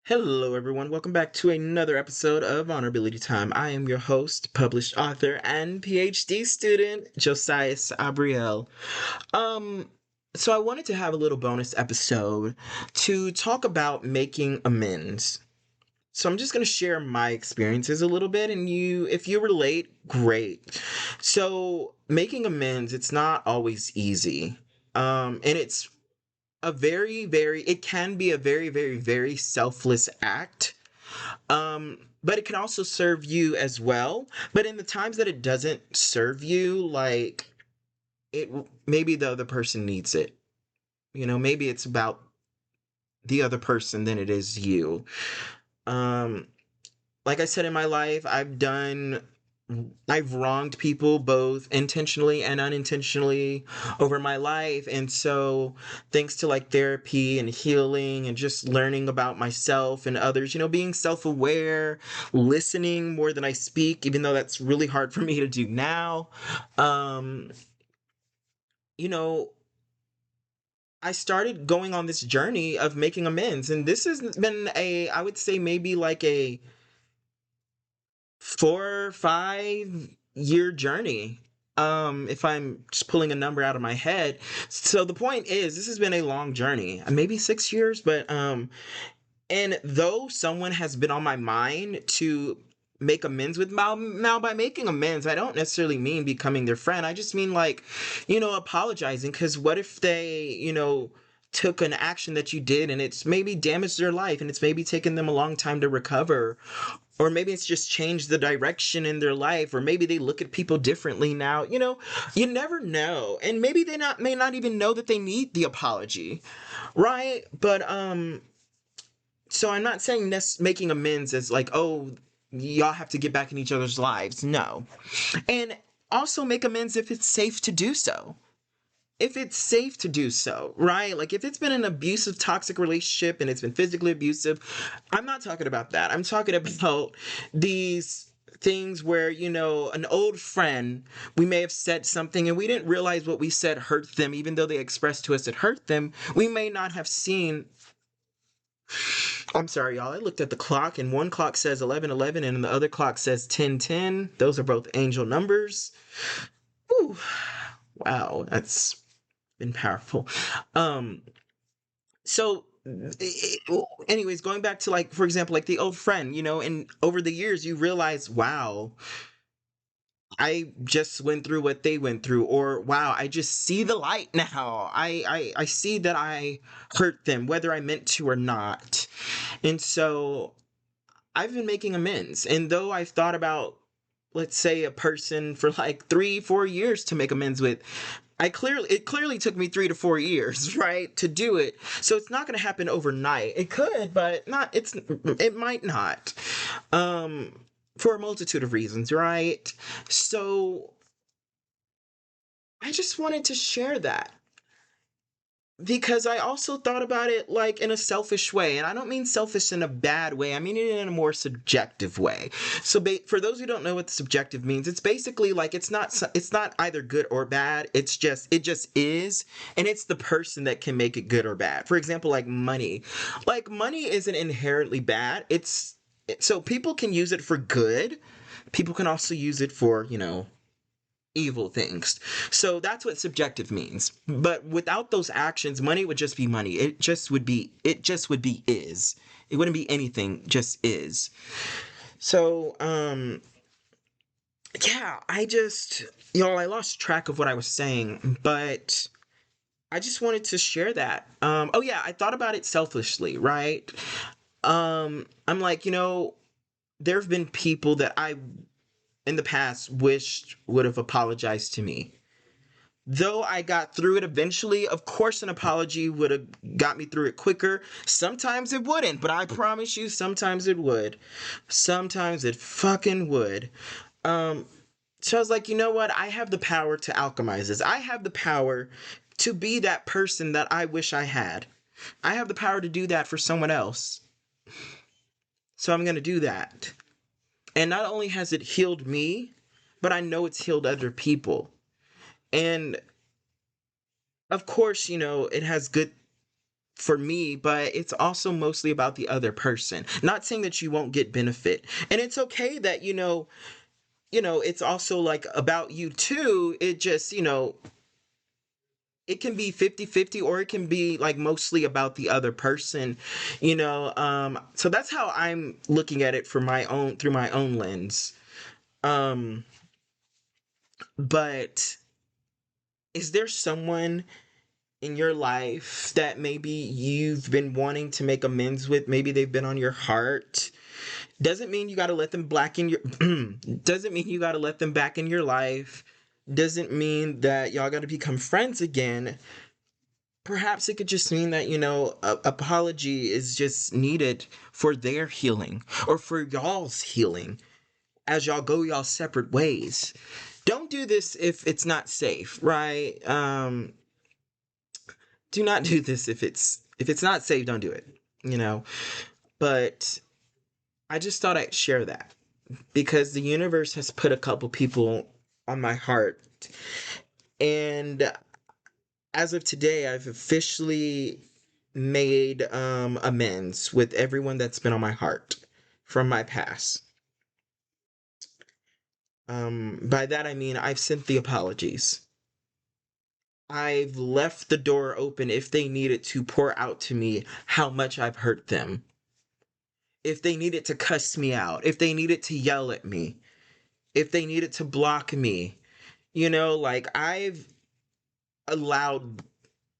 Hello, everyone. Welcome back to another episode of Honorability Time. I am your host, published author, and PhD student, Josias Abriel. Um, so I wanted to have a little bonus episode to talk about making amends. So I'm just going to share my experiences a little bit, and if you relate, great. So making amends, it's not always easy. And it can be a very, very, very selfless act. But it can also serve you as well. But in the times that it doesn't serve you, like it, maybe the other person needs it. Maybe it's about the other person than it is you. Um, like I said in my life, I've wronged people both intentionally and unintentionally over my life. And so, thanks to like therapy and healing and just learning about myself and others, being self aware, listening more than I speak, even though that's really hard for me to do now. Um, you know, I started going on this journey of making amends. And this has been I would say maybe like a 4 or 5 year journey, if I'm just pulling a number out of my head. So the point is, this has been a long journey, maybe 6 years. But and though someone has been on my mind to make amends with, now by making amends, I don't necessarily mean becoming their friend. I just mean like, apologizing. Because what if they, took an action that you did and it's maybe damaged their life, and it's maybe taken them a long time to recover, or maybe it's just changed the direction in their life, or maybe they look at people differently now. You never know. And maybe they not may not even know that they need the apology, right? But so I'm not saying making amends is like, oh, y'all have to get back in each other's lives. No. And also make amends if it's safe to do so. If it's safe to do so, right? Like if it's been an abusive, toxic relationship and it's been physically abusive, I'm not talking about that. I'm talking about these things where, an old friend, we may have said something and we didn't realize what we said hurt them, even though they expressed to us it hurt them. We may not have seen. I'm sorry, y'all. I looked at the clock, and one clock says 11:11 and the other clock says 10:10. Those are both angel numbers. Whew. Wow, that's been powerful. Um, so anyways, going back to, like, for example, like the old friend, and over the years you realize, wow, I just went through what they went through, or wow, I just see the light now. I see that I hurt them, whether I meant to or not. And so I've been making amends. And though I've thought about, let's say, a person for like 3 4 years to make amends with, it clearly took me 3 to 4 years, right, to do it. So it's not going to happen overnight. It could, but it might not. For a multitude of reasons, right? So I just wanted to share that, because I also thought about it like in a selfish way. And I don't mean selfish in a bad way, I mean it in a more subjective way. So for those who don't know what subjective means, it's basically like it's not either good or bad. It just is, and it's the person that can make it good or bad. For example, like money. Like money isn't inherently bad. So people can use it for good. People can also use it for, evil things. So that's what subjective means. But without those actions, money would just be money. It just would be is. It wouldn't be anything, just is. So, yeah, I lost track of what I was saying, but I just wanted to share that. Oh yeah, I thought about it selfishly, right? I'm like, there have been people that I in the past wished would have apologized to me. Though I got through it eventually, of course, an apology would have got me through it quicker. Sometimes it wouldn't, but I promise you, sometimes it would. Sometimes it fucking would. Um, so I was like, you know what? I have the power to alchemize this. I have the power to be that person that I wish I had. I have the power to do that for someone else. So I'm going to do that. And not only has it healed me, but I know it's healed other people. And of course, it has good for me, but it's also mostly about the other person. Not saying that you won't get benefit. And it's okay that, it's also like about you too. It just, it can be 50-50, or it can be like mostly about the other person, so that's how I'm looking at it through my own lens. Um but is there someone in your life that maybe you've been wanting to make amends with? Maybe they've been on your heart. Doesn't mean you got to let them black in your doesn't mean you got to let them back in your life. Doesn't mean that y'all got to become friends again. Perhaps it could just mean that, apology is just needed for their healing, or for y'all's healing, as y'all go y'all separate ways. Don't do this if it's not safe, right? Do not do this if it's not safe. Don't do it. You know. But I just thought I'd share that, because the universe has put a couple people on my heart, and as of today, I've officially made amends with everyone that's been on my heart from my past. By that I mean I've sent the apologies. I've left the door open if they needed to pour out to me how much I've hurt them. If they needed to cuss me out, if they needed to yell at me, if they needed to block me, like I've allowed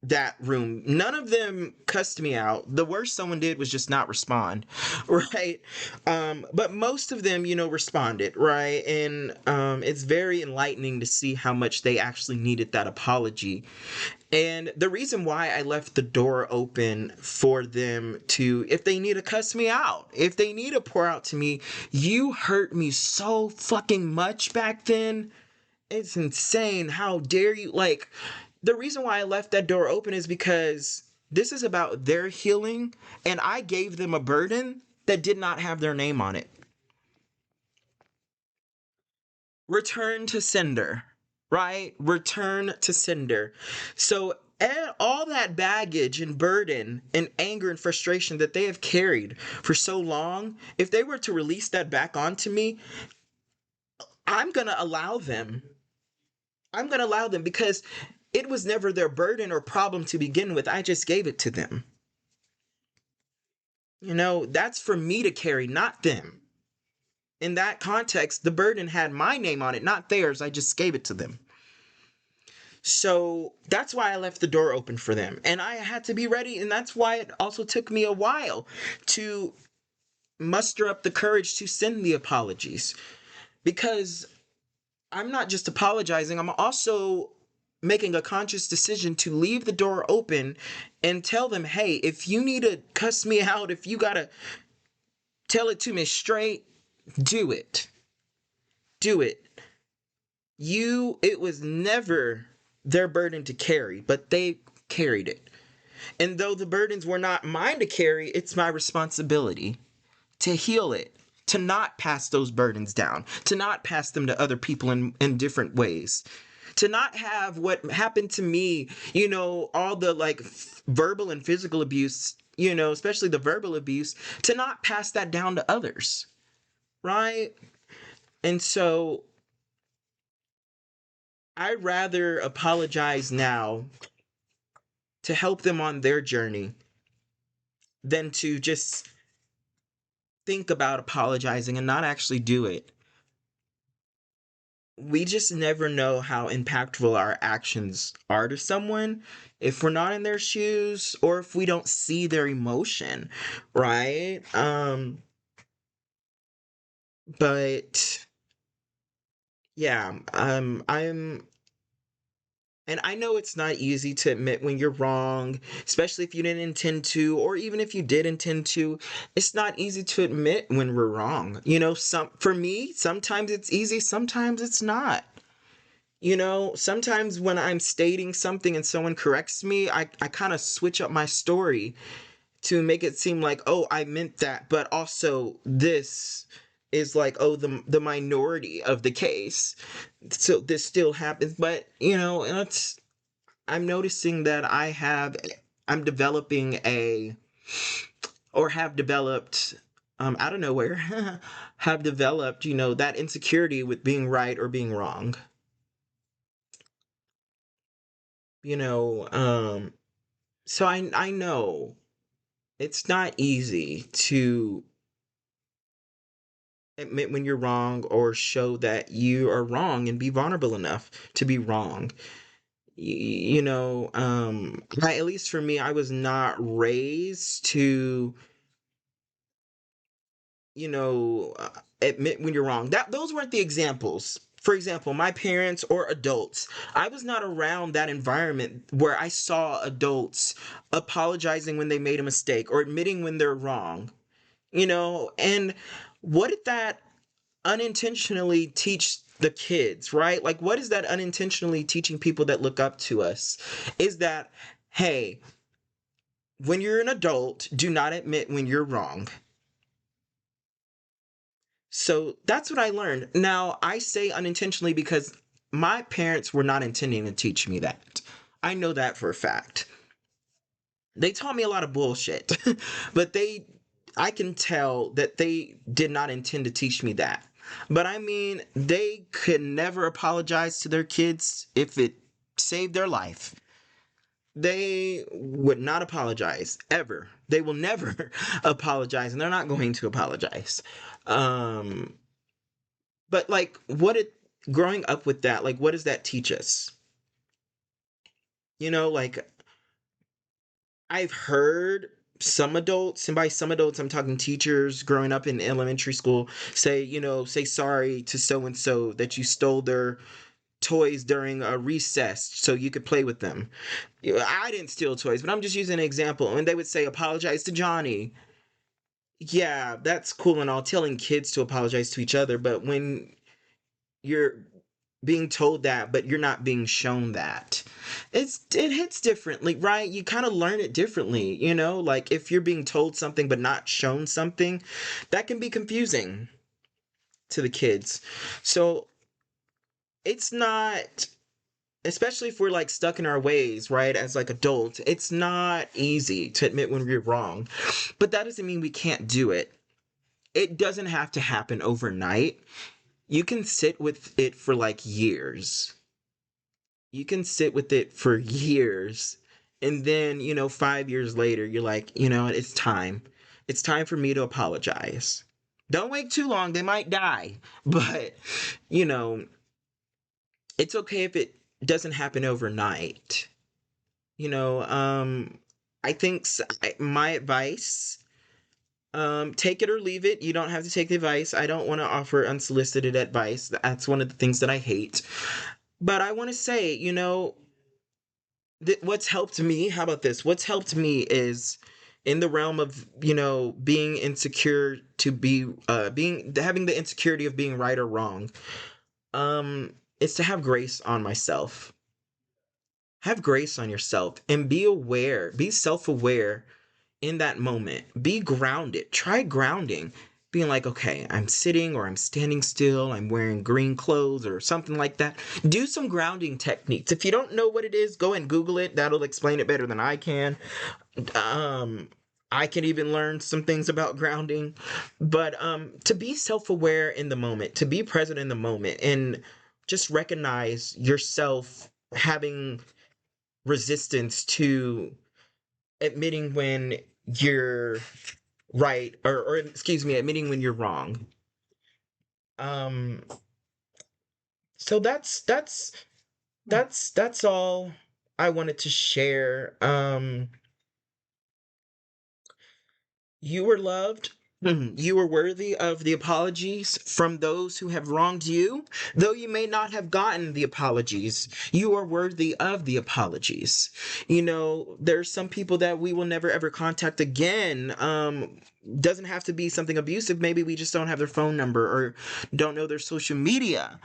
that room. None of them cussed me out. The worst someone did was just not respond, right? But most of them, responded, right? And it's very enlightening to see how much they actually needed that apology. And the reason why I left the door open for them to, if they need to cuss me out, if they need to pour out to me, you hurt me so fucking much back then. It's insane. How dare you? Like, the reason why I left that door open is because this is about their healing, and I gave them a burden that did not have their name on it. Return to sender, right? Return to sender. So all that baggage and burden and anger and frustration that they have carried for so long, if they were to release that back onto me, I'm going to allow them. I'm going to allow them, because it was never their burden or problem to begin with. I just gave it to them. That's for me to carry, not them. In that context, the burden had my name on it, not theirs. I just gave it to them. So that's why I left the door open for them. And I had to be ready. And that's why it also took me a while to muster up the courage to send the apologies. Because I'm not just apologizing, I'm also making a conscious decision to leave the door open and tell them, hey, if you need to cuss me out, if you gotta tell it to me straight, do it. Do it. It was never their burden to carry, but they carried it. And though the burdens were not mine to carry, it's my responsibility to heal it, to not pass those burdens down, to not pass them to other people in different ways, to not have what happened to me, all the like verbal and physical abuse, especially the verbal abuse, to not pass that down to others, right? And so I'd rather apologize now to help them on their journey than to just think about apologizing and not actually do it. We just never know how impactful our actions are to someone if we're not in their shoes, or if we don't see their emotion, right? But yeah, and I know it's not easy to admit when you're wrong, especially if you didn't intend to, or even if you did intend to. It's not easy to admit when we're wrong. For me, sometimes it's easy, sometimes it's not. Sometimes when I'm stating something and someone corrects me, I kind of switch up my story to make it seem like, oh, I meant that, but also this is like, oh, the minority of the case. So this still happens, but and I'm noticing that I have I'm developing a, or have developed, out of nowhere, have developed, that insecurity with being right or being wrong. You know, so I know it's not easy to admit when you're wrong or show that you are wrong and be vulnerable enough to be wrong. At least for me, I was not raised to, admit when you're wrong. Those weren't the examples. For example, my parents or adults, I was not around that environment where I saw adults apologizing when they made a mistake or admitting when they're wrong. And what did that unintentionally teach the kids, right? Like, what is that unintentionally teaching people that look up to us? Is that, hey, when you're an adult, do not admit when you're wrong. So that's what I learned. Now, I say unintentionally because my parents were not intending to teach me that. I know that for a fact. They taught me a lot of bullshit, but I can tell that they did not intend to teach me that. But I mean, they could never apologize to their kids if it saved their life. They would not apologize ever. They will never apologize, and they're not going to apologize. Um, but like, growing up with that, like, what does that teach us? Like, I've heard some adults, and by some adults, I'm talking teachers growing up in elementary school, say sorry to so and so that you stole their toys during a recess so you could play with them. I didn't steal toys, but I'm just using an example. And they would say, apologize to Johnny. Yeah, that's cool and all, telling kids to apologize to each other, but when you're being told that, but you're not being shown that, it hits differently, right? You kind of learn it differently, like if you're being told something but not shown something, that can be confusing to the kids. So it's not, especially if we're like stuck in our ways, right, as like adults, it's not easy to admit when we're wrong, but that doesn't mean we can't do it. It doesn't have to happen overnight. You can sit with it for like years. You can sit with it for years. And then, 5 years later, you're like, it's time. It's time for me to apologize. Don't wait too long. They might die. But, you know, it's okay if it doesn't happen overnight. You know, I think my advice, take it or leave it. You don't have to take the advice. I don't want to offer unsolicited advice. That's one of the things that I hate. But I want to say, what's helped me, how about this? What's helped me is in the realm of, being insecure to be, having the insecurity of being right or wrong. It's to have grace on myself. Have grace on yourself and be aware, be self aware in that moment. Be grounded. Try grounding. Being like, okay, I'm sitting or I'm standing still, I'm wearing green clothes or something like that. Do some grounding techniques. If you don't know what it is, go and Google it. That'll explain it better than I can. Um, I can even learn some things about grounding. But to be self aware in the moment, to be present in the moment, and just recognize yourself having resistance to admitting when you're right, or excuse me, admitting when you're wrong. um so that's all I wanted to share. You were loved. You were worthy of the apologies from those who have wronged you. Though you may not have gotten the apologies, you are worthy of the apologies. There's some people that we will never ever contact again. Doesn't have to be something abusive. Maybe we just don't have their phone number or don't know their social media,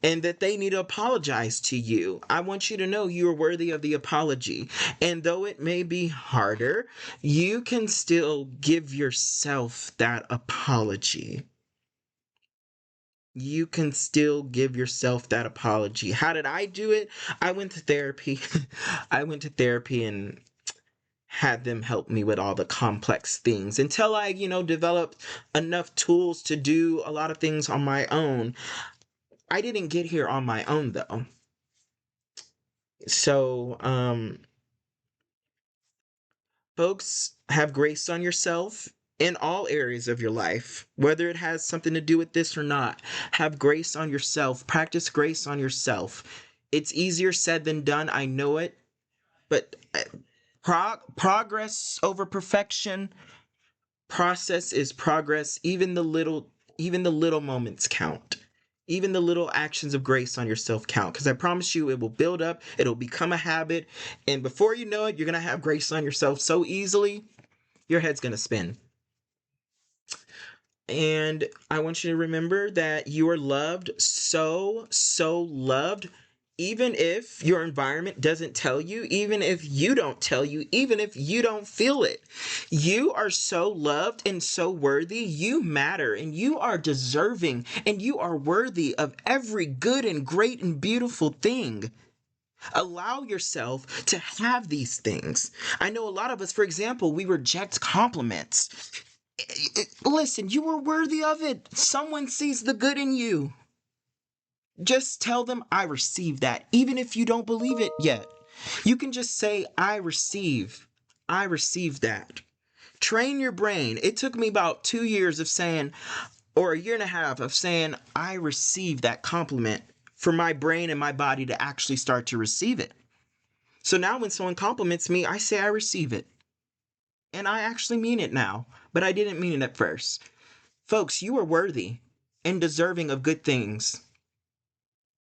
and that they need to apologize to you. I want you to know you are worthy of the apology. And though it may be harder, you can still give yourself that apology. You can still give yourself that apology. How did I do it? I went to therapy. I went to therapy, and had them help me with all the complex things until I, developed enough tools to do a lot of things on my own. I didn't get here on my own though. So, folks, have grace on yourself in all areas of your life, whether it has something to do with this or not. Have grace on yourself. Practice grace on yourself. It's easier said than done. I know it, but progress over perfection. Process is progress. Even the little moments count. Even the little actions of grace on yourself count, because I promise you it will build up, it'll become a habit, and before you know it, you're going to have grace on yourself so easily, your head's going to spin. And I want you to remember that you are loved, so, so loved, even if your environment doesn't tell you, even if you don't tell you, even if you don't feel it. You are so loved and so worthy. You matter and you are deserving and you are worthy of every good and great and beautiful thing. Allow yourself to have these things. I know a lot of us, for example, we reject compliments. Listen, you are worthy of it. Someone sees the good in you. Just tell them, I receive that, even if you don't believe it yet. You can just say, I receive. I receive that. Train your brain. It took me about 2 years of saying, or a year and a half of saying, I receive that compliment for my brain and my body to actually start to receive it. So now when someone compliments me, I say I receive it. And I actually mean it now, but I didn't mean it at first. Folks, you are worthy and deserving of good things.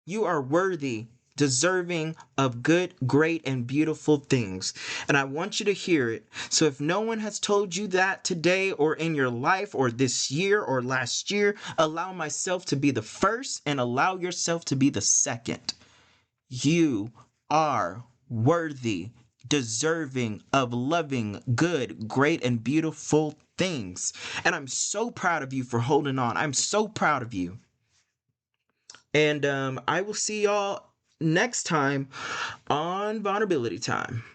You are worthy, deserving of good, great, and beautiful things. And I want you to hear it. So if no one has told you that today or in your life or this year or last year, allow myself to be the first and allow yourself to be the second. You are worthy, deserving of loving, good, great, and beautiful things. And I'm so proud of you for holding on. I'm so proud of you. And I will see y'all next time on Vulnerability Time.